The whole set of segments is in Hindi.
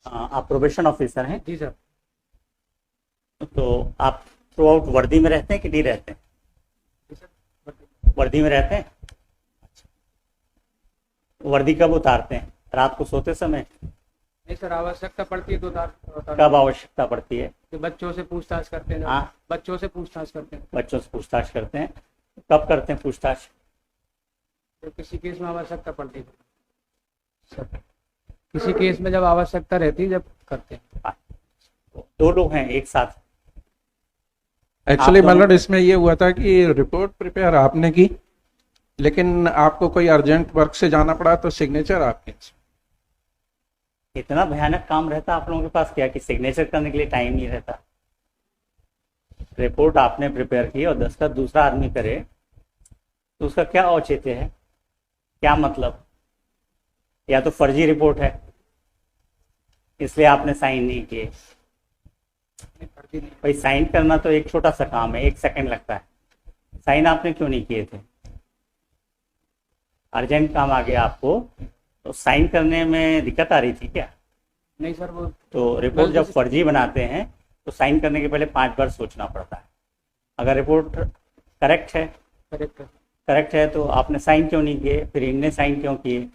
आप प्रोबेशन ऑफिसर हैं? जी सर। तो आप थ्रू आउट वर्दी में रहते हैं कि नहीं रहते हैं? जी सर। वर्दी में रहते हैं। वर्दी कब उतारते हैं? रात को सोते समय? नहीं सर, आवश्यकता पड़ती है तो कब आवश्यकता पड़ती है? कि बच्चों से पूछताछ करते हैं। हाँ, बच्चों से पूछताछ करते हैं। बच्चों से पूछताछ करते हैं। कब करते हैं पूछताछ? तो किसी केस में आवश्यकता पड़ती है सर, किसी केस में जब आवश्यकता रहती है जब करते हैं। हाँ, तो दो लोग हैं एक साथ। एक्चुअली आप दोनों- मतलब इसमें ये हुआ था कि रिपोर्ट प्रिपेयर आपने की, लेकिन आपको कोई अर्जेंट वर्क से जाना पड़ा तो सिग्नेचर आपके। इतना भयानक काम रहता आप लोगों के पास क्या कि सिग्नेचर करने के लिए टाइम नहीं रहता? रिपोर्ट आपने प्रिपेयर की और दस्तखत दूसरा आदमी करे तो उसका क्या औचित्य है? क्या मतलब? या तो फर्जी रिपोर्ट है इसलिए आपने साइन नहीं किए। भाई साइन करना तो एक छोटा सा काम है, 1 सेकंड लगता है। साइन आपने क्यों नहीं किए थे? अर्जेंट काम आ गया आपको तो साइन करने में दिक्कत आ रही थी क्या? नहीं सर, वो तो रिपोर्ट जब फर्जी बनाते हैं तो साइन करने के पहले 5 बार सोचना पड़ता है। अगर रिपोर्ट करेक्ट है करेक्ट है। करेक्ट है तो आपने साइन क्यों नहीं किए? फिर इनने साइन क्यों किए?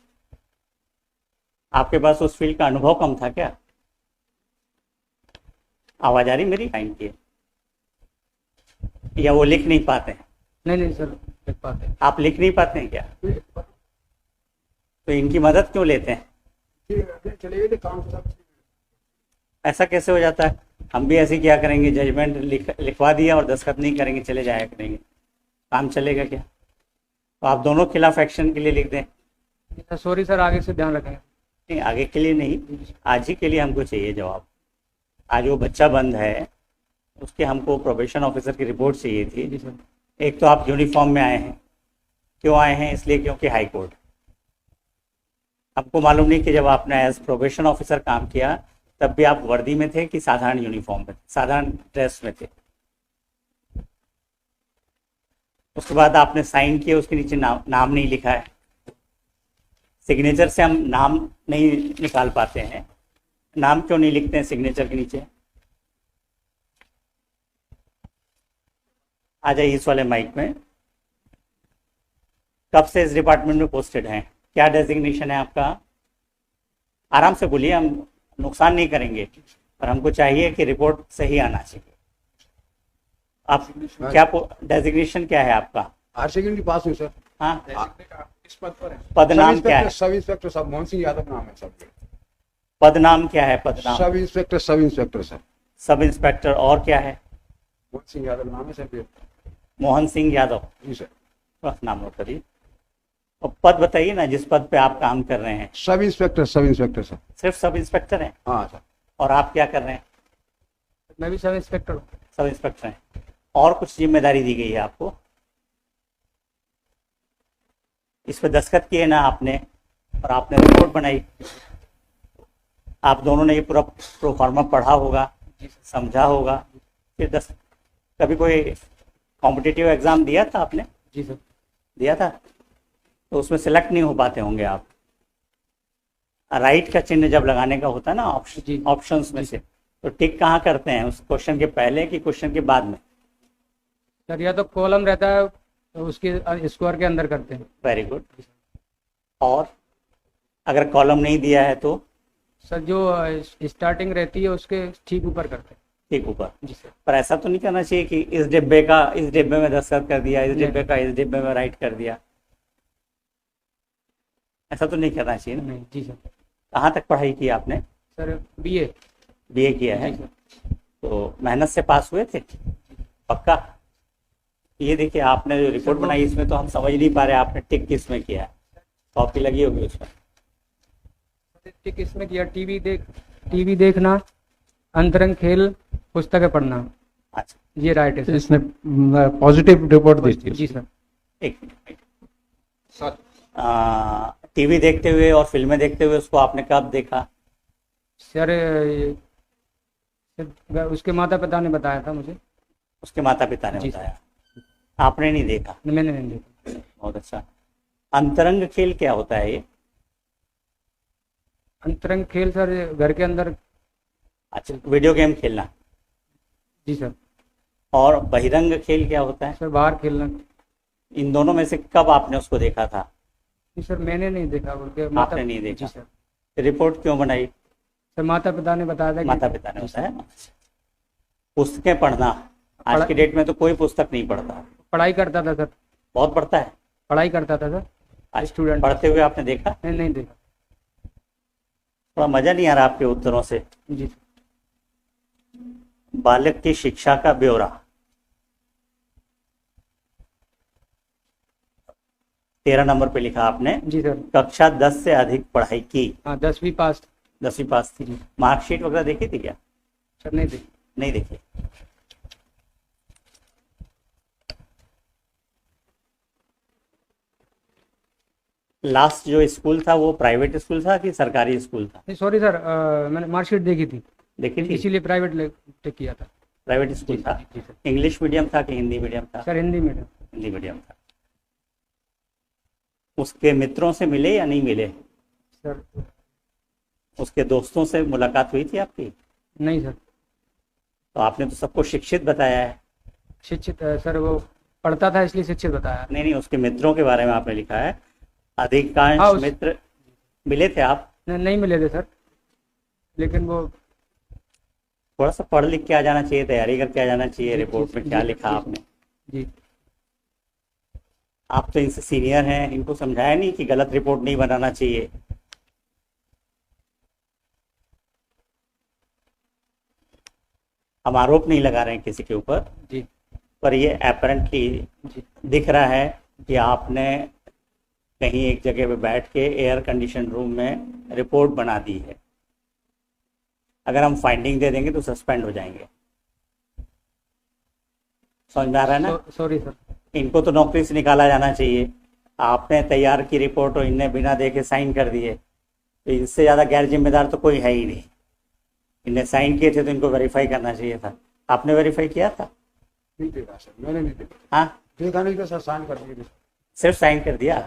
आपके पास उस फील्ड का अनुभव कम था क्या? आवाज आ रही मेरी? साइन किए या वो लिख नहीं पाते हैं? नहीं नहीं सर, एक बात है। आप लिख नहीं पाते हैं क्या? तो इनकी मदद क्यों लेते हैं? ऐसा कैसे हो जाता है? हम भी ऐसे क्या करेंगे, जजमेंट लिखवा दिया और दस्तखत नहीं करेंगे, चले जाया करेंगे, काम चलेगा क्या? तो आप दोनों खिलाफ एक्शन के लिए लिख दें। सॉरी सर, आगे से ध्यान रखेंगे। नहीं, आगे के लिए नहीं, आज ही के लिए हमको चाहिए जवाब। आज वो बच्चा बंद है, उसके हमको प्रोबेशन ऑफिसर की रिपोर्ट चाहिए थी। जी सर। एक तो आप यूनिफॉर्म में आए हैं, क्यों आए हैं? इसलिए क्योंकि हाई कोर्ट। आपको मालूम नहीं कि जब आपने एज प्रोबेशन ऑफिसर काम किया तब भी आप वर्दी में थे कि साधारण यूनिफॉर्म में, साधारण ड्रेस में थे? उसके बाद आपने साइन किया, उसके नीचे नाम नहीं लिखा है। सिग्नेचर से हम नाम नहीं निकाल पाते हैं। नाम क्यों नहीं लिखते हैं सिग्नेचर के नीचे? आ जाइए इस वाले माइक में। कब से इस डिपार्टमेंट में पोस्टेड हैं? क्या डेजिग्नेशन है आपका? आराम से बोलिए, हम नुकसान नहीं करेंगे, पर हमको चाहिए कि रिपोर्ट सही आना चाहिए। आप क्या डेजिग्नेशन क्या है आपका? हायर सेकेंडरी पास हूँ सर। हाँ, इस पद पर है। पद नाम क्या है? सब इंस्पेक्टर साहब, मोहन सिंह यादव नाम है सर। पद नाम क्या है? पद नाम sub inspector sir. Sub inspector. और क्या है? मोहन सिंह यादव नाम है सर। मोहन सिंह यादव, जी सर। बस नाम नोट करिए। और पद बताइए ना जिस पद पे आप काम कर रहे हैं। Sub inspector sir. सिर्फ सब इंस्पेक्टर हैं? हाँ सर। और आप क्या कर रहे हैं? मैं भी सब इंस्पेक्टर हूँ। सब इंस्पेक्टर हैं। और कुछ जिम्मेदारी दी गई है आपको? इस पे दस्तखत किए ना आपने, और आपने रिपोर्ट बनाई। आप दोनों ने ये पूरा प्रोफार्मा पढ़ा होगा, समझा होगा। फिर कभी कोई कॉम्पिटिटिव एग्जाम दिया था आपने? जी सर। दिया था, तो उसमें सिलेक्ट नहीं हो पाते होंगे आप। राइट का चिन्ह जब लगाने का होता है ना जी। ऑप्शंस में से, तो टिक कहाँ करते हैं? उस क्वेश्चन के पहले कि क्वेश्चन के बाद में? सर या तो कॉलम रहता है तो उसके स्क्वायर के अंदर करते हैं। Very good. और अगर कॉलम नहीं दिया है तो? सर जो स्टार्टिंग रहती है उसके ठीक ऊपर करते हैं। ठीक ऊपर। जी सर। पर ऐसा तो नहीं करना चाहिए कि इस डिब्बे में दस्तखत कर दिया, इस डिब्बे का इस डिब्बे में राइट कर दिया। ऐसा तो नहीं करना चाहिए ना? नहीं। जी सर। कहाँ तक पढ़ाई की आपने? Sir BA. बीए किया है? जी सर। तो मेहनत से पास हुए थे पक्का? ये देखिए, आपने जो रिपोर्ट बनाई इसमें तो हम समझ नहीं पा रहे आपने टिक किस में किया है। कॉपी लगी होगी उसमें। टिक इसमें किया, टीवी देखना, अंतरंग खेल, पुस्तकें पढ़ना। अच्छा, ये राइट है सर। इसने पॉजिटिव रिपोर्ट दी थी। जी सर। एक मिनट। टीवी देखते हुए और फिल्में देखते हुए उसको आपने कब देखा? सर उसके माता पिता ने बताया था मुझे। उसके माता पिता ने जी बताया, आपने नहीं देखा? मैंने नहीं देखा। बहुत अच्छा। अंतरंग खेल क्या होता है ये? अंतरंग खेल सर घर के अंदर। अच्छा, वीडियो गेम खेलना। जी सर। और बहिरंग खेल क्या होता है? सर बाहर खेलना। इन दोनों में से कब आपने उसको देखा था? जी सर मैंने नहीं देखा, उनके आपने नहीं देखा? जी सर। रिपोर्ट क्यों बनाई? सर माता पिता ने बताया था कि माता पिता ने जी बताया। सर। पुस्तकें पढ़ना, आज पढ़ा- की डेट में तो कोई पुस्तक नहीं पढ़ता। पढ़ाई करता था सर, बहुत पढ़ता है। पढ़ाई करता था सर। अच्छा, स्टूडेंट पढ़ते हुए आपने देखा? नहीं देखा। थोड़ा मजा नहीं आ रहा आपके उत्तरों से। जी बालक की शिक्षा का ब्यौरा, 13 नंबर पे लिखा आपने। जी सर। कक्षा 10 से अधिक पढ़ाई की। हाँ 10वीं पास। 10वीं पास थी। मार्कशीट वगैरह देखी थी क्या? सर नहीं देखी। नहीं देखी। लास्ट जो स्कूल था वो प्राइवेट स्कूल था कि सरकारी स्कूल था? नहीं सॉरी सर, मैंने मार्कशीट देखी थी, देखी थी? इसीलिए प्राइवेट किया था। प्राइवेट स्कूल था। जी सर। इंग्लिश मीडियम था कि हिंदी मीडियम था? Sir Hindi medium. Hindi medium था। उसके मित्रों से मिले या नहीं मिले? सर उसके दोस्तों से मुलाकात हुई थी आपकी? नहीं सर। तो आपने तो सबको शिक्षित बताया है। शिक्षित सर वो पढ़ता था इसलिए शिक्षित बताया। नहीं, उसके मित्रों के बारे में आपने लिखा है। अधिकांश हाँ, मित्र मिले थे आप? नहीं मिले थे सर, लेकिन वो थोड़ा सा पढ़ लिख के आ जाना चाहिए, तैयारी करके आ जाना चाहिए। रिपोर्ट में क्या लिखा आपने? जी आप तो इनसे सीनियर हैं, इनको समझाया नहीं कि गलत रिपोर्ट नहीं बनाना चाहिए? हम आरोप नहीं लगा रहे हैं किसी के ऊपर, जी पर ये अपरेंटली जी दिख रहा है कि आपने कहीं एक जगह पे बैठ के एयर कंडीशन रूम में रिपोर्ट बना दी है। अगर हम फाइंडिंग दे देंगे तो सस्पेंड हो जाएंगे। समझ में आ रहा है ना? Sorry sir. इनको तो नौकरी से निकाला जाना चाहिए। आपने तैयार की रिपोर्ट और इनने बिना देखे साइन कर दिए, तो इससे ज़्यादा गैर जिम्मेदार तो कोई है ही नहीं। इनने साइन किए थे तो इनको वेरीफाई करना चाहिए था। आपने वेरीफाई किया था? नहीं देखा सर, मैंने नहीं देखा। हाँ, देखा नहीं तो सर साइन कर दिए। सिर्फ साइन कर दिया।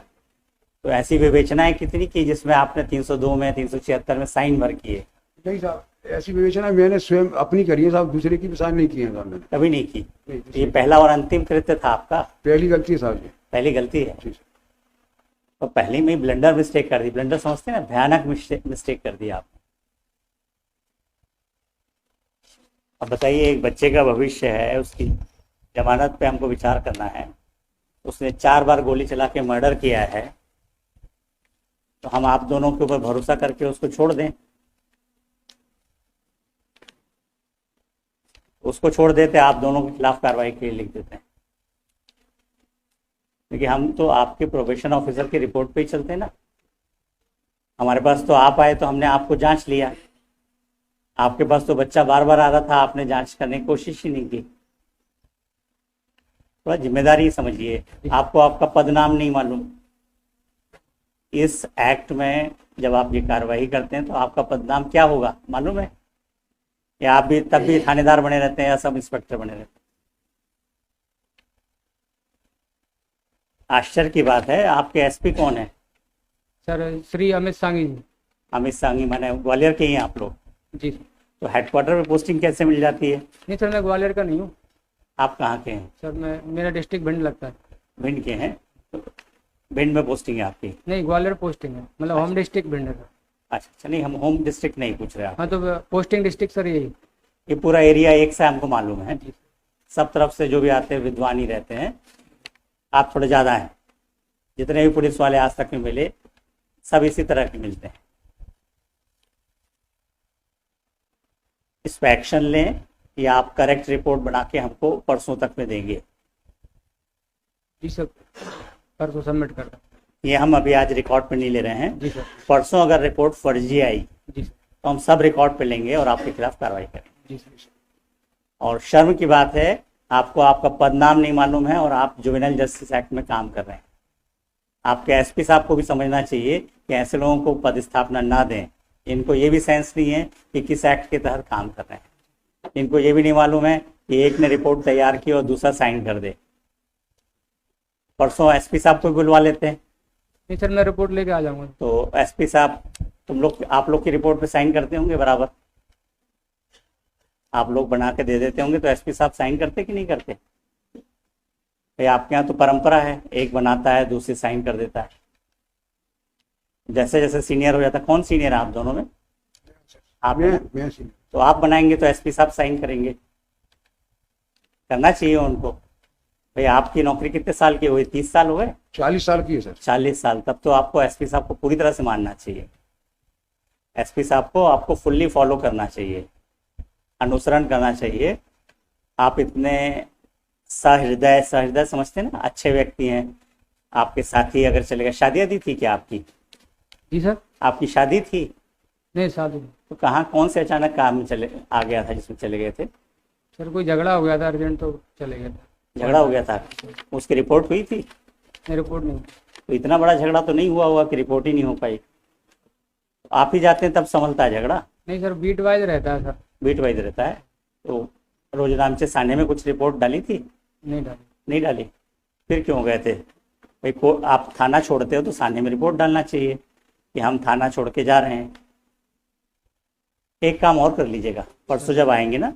तो ऐसी विवेचनाएं कितनी की जिसमें आपने 302 में 376 में साइन भर किए? नहीं साहब, ऐसी विवेचना मैंने स्वयं अपनी करी है साहब, दूसरे की भी साइन नहीं किए हैं साहब मैंने। कभी नहीं की? नहीं, ये पहला और अंतिम कृत्य था आपका? पहली गलती है साहब जी। पहली गलती है। जी सर। तो पहले में ब्लंडर मिस्टेक कर दी। ब्लंडर समझते हैं ना, भयानक मिस्टेक कर दी आपने। अब बताइए, एक बच्चे का भविष्य है, उसकी जमानत पे हमको विचार करना है। उसने 4 बार गोली चला के मर्डर किया है, तो हम आप दोनों के ऊपर भरोसा करके उसको छोड़ दें? उसको छोड़ देते, आप दोनों के खिलाफ कार्रवाई के लिए लिख देते हैं। क्योंकि हम तो आपके प्रोबेशन ऑफिसर की रिपोर्ट पे ही चलते हैं ना। हमारे पास तो आप आए तो हमने आपको जांच लिया। आपके पास तो बच्चा बार बार आ रहा था, आपने जांच करने की कोशिश ही नहीं की। थोड़ा जिम्मेदारी समझिए। आपको आपका पदनाम नहीं मालूम। इस एक्ट में जब आप ये कार्रवाई करते हैं तो आपका पदनाम क्या होगा मालूम है? या आप भी तब भी थानेदार बने रहते हैं या सब इंस्पेक्टर बने रहते हैं? आश्चर्य की बात है, आपके एसपी कौन है? सर श्री अमित सांगी जी। अमित सांगी, माने ग्वालियर के ही हैं आप लोग? जी। तो हेडक्वार्टर में पोस्टिंग कैसे मिल जाती है? नहीं सर मैं ग्वालियर का नहीं हूँ आप कहाँ के हैं? सर, मेरा डिस्ट्रिक्ट भिंड लगता है। भिंड के हैं? तो भिंड में पोस्टिंग है आपकी? नहीं ग्वालियर पोस्टिंग है, मतलब होम डिस्ट्रिक्ट भिंड है सर। अच्छा, नहीं हम होम डिस्ट्रिक्ट नहीं पूछ रहे आप। हाँ तो पोस्टिंग डिस्ट्रिक्ट सर यही। ये पूरा एरिया एक से हमको मालूम है। जी। सब तरफ से जो भी आते हैं विद्वान ही रहते हैं। आप थोड़े ज़्यादा हैं। जितने भी पुलिस वाले आज तक में मिले सब इसी तरह के मिलते हैं। इस पर एक्शन लें या आप करेक्ट रिपोर्ट बना के हमको परसों तक में देंगे? जी सर, परसों सबमिट कर रहा। ये हम अभी आज रिकॉर्ड पे नहीं ले रहे हैं। जी सर। परसों अगर रिपोर्ट फर्जी आई जी सर। तो हम सब रिकॉर्ड पे लेंगे और आपके खिलाफ कार्रवाई करेंगे। जी सर। और शर्म की बात है, आपको आपका पदनाम नहीं मालूम है और आप जुवेनाइल जस्टिस एक्ट में काम कर रहे हैं। आपके एसपी साहब को भी समझना चाहिए कि ऐसे लोगों को पदस्थापना ना दें। इनको ये भी सेंस नहीं है कि किस एक्ट के तहत काम कर रहे हैं। इनको ये भी नहीं मालूम है कि एक ने रिपोर्ट तैयार की और दूसरा साइन कर दे। परसों एसपी साहब को बुलवा लेते हैं। नहीं सर, मैं रिपोर्ट लेके आ जाऊँगा। तो एसपी साहब आप लोग की रिपोर्ट पे साइन करते होंगे बराबर, आप लोग बना के दे देते होंगे, तो एसपी साहब साइन करते कि नहीं करते? भाई आपके यहाँ तो परंपरा है, एक बनाता है दूसरी साइन कर देता है। जैसे जैसे सीनियर हो जाता है, कौन सीनियर है आप दोनों में? आप हैं ना? मैं सीनियर। तो आप बनाएंगे तो एसपी साहब साइन करेंगे, करना चाहिए उनको। भाई आपकी नौकरी कितने साल की हुई? 30 साल हो गए? 40 साल की है सर। 40 साल, तब तो आपको एसपी साहब को पूरी तरह से मानना चाहिए। एसपी साहब को आपको फुल्ली फॉलो करना चाहिए, अनुसरण करना चाहिए। आप इतने सहृदय समझते हैं ना, अच्छे व्यक्ति हैं। आपके साथी अगर चले गए, शादी आदि थी क्या आपकी? जी सर। आपकी शादी थी? नहीं शादी। तो कहाँ, कौन से अचानक काम में चले आ गया था जिसमें चले गए थे? सर कोई झगड़ा हो गया था अर्जेंट, तो चले गए थे। झगड़ा हो गया था, उसकी रिपोर्ट हुई थी? नहीं रिपोर्ट नहीं। तो इतना बड़ा झगड़ा तो नहीं हुआ होगा कि रिपोर्ट ही नहीं हो पाई। आप ही जाते हैं तब संभलता है झगड़ा? नहीं सर, बीट वाइज रहता है सर। बीट वाइज रहता है। तो रोज नामचे थाने में कुछ रिपोर्ट डाली थी? नहीं डाली। नहीं डाली, फिर क्यों गए थे? भाई आप थाना छोड़ते हो तो थाने में रिपोर्ट डालना चाहिए कि हम थाना छोड़ के जा रहे हैं। एक काम और कर लीजिएगा, परसों जब आएंगे ना,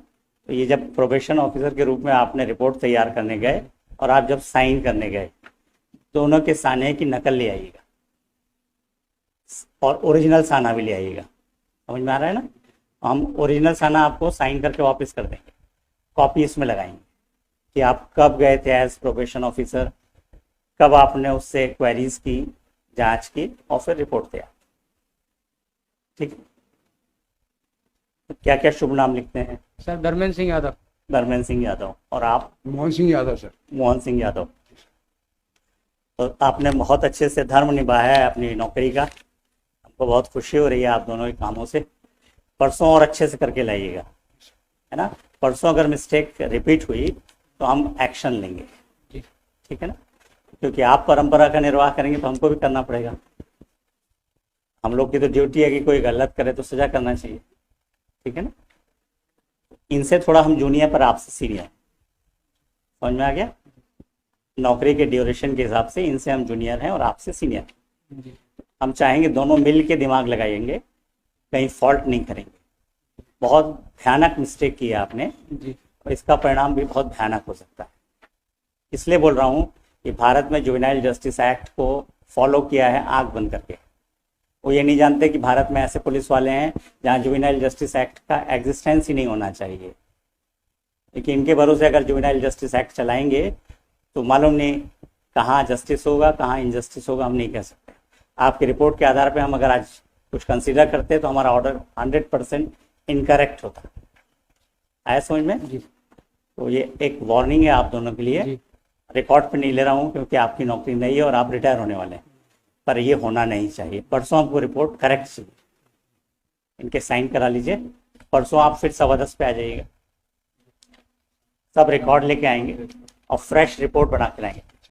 तो ये जब प्रोबेशन ऑफिसर के रूप में आपने रिपोर्ट तैयार करने गए और आप जब साइन करने गए, दोनों के साने की नकल ले आइएगा और ओरिजिनल साना भी ले आइएगा। समझ में आ रहा है ना? हम ओरिजिनल साना आपको साइन करके वापस कर देंगे, कॉपी इसमें लगाएंगे कि आप कब गए थे एज प्रोबेशन ऑफिसर, कब आपने उससे क्वेरीज की, जांच की और फिर रिपोर्ट तैयार। ठीक है? तो क्या क्या शुभ नाम लिखते हैं? सर धर्मेंद्र सिंह यादव। धर्मेंद्र सिंह यादव। और आप? मोहन सिंह यादव सर। मोहन सिंह यादव। तो आपने बहुत अच्छे से धर्म निभाया है अपनी नौकरी का, हमको बहुत खुशी हो रही है आप दोनों के कामों से। परसों और अच्छे से करके लाइएगा, है ना? परसों अगर मिस्टेक रिपीट हुई तो हम एक्शन लेंगे, ठीक है ना? क्योंकि आप परंपरा का निर्वाह करेंगे तो हमको भी करना पड़ेगा। हम लोग की तो ड्यूटी है कि कोई गलत करे तो सजा करना चाहिए, ठीक है ना? इनसे थोड़ा हम जूनियर पर आपसे सीनियर, समझ में आ गया? नौकरी के ड्यूरेशन के हिसाब से इनसे हम जूनियर हैं और आपसे सीनियर। हम चाहेंगे दोनों मिल के दिमाग लगाएंगे, कहीं फॉल्ट नहीं करेंगे। बहुत भयानक मिस्टेक की है आपने जी। और इसका परिणाम भी बहुत भयानक हो सकता है। इसलिए बोल रहा हूँ कि भारत में जुवेनाइल जस्टिस एक्ट को फॉलो किया है आंख बंद करके। वो ये नहीं जानते कि भारत में ऐसे पुलिस वाले हैं जहाँ जुवेनाइल जस्टिस एक्ट का एग्जिस्टेंस ही नहीं होना चाहिए। लेकिन इनके भरोसे अगर जुवेनाइल जस्टिस एक्ट चलाएंगे तो मालूम नहीं कहाँ जस्टिस होगा, कहाँ इनजस्टिस होगा, हम नहीं कह सकते। आपकी रिपोर्ट के आधार पर हम अगर आज कुछ कंसिडर करते तो हमारा ऑर्डर 100% इनकरेक्ट होता। आया समझ में? जी। तो ये एक वार्निंग है आप दोनों के लिए। जी। रिकॉर्ड पे नहीं ले रहा हूँ क्योंकि आपकी नौकरी नहीं है और आप रिटायर होने वाले हैं, पर ये होना नहीं चाहिए। परसों आपको रिपोर्ट करेक्ट चाहिए, इनके साइन करा लीजिए। परसों आप फिर 10:15 पे आ जाइएगा, सब रिकॉर्ड लेके आएंगे और फ्रेश रिपोर्ट बना के लाएंगे।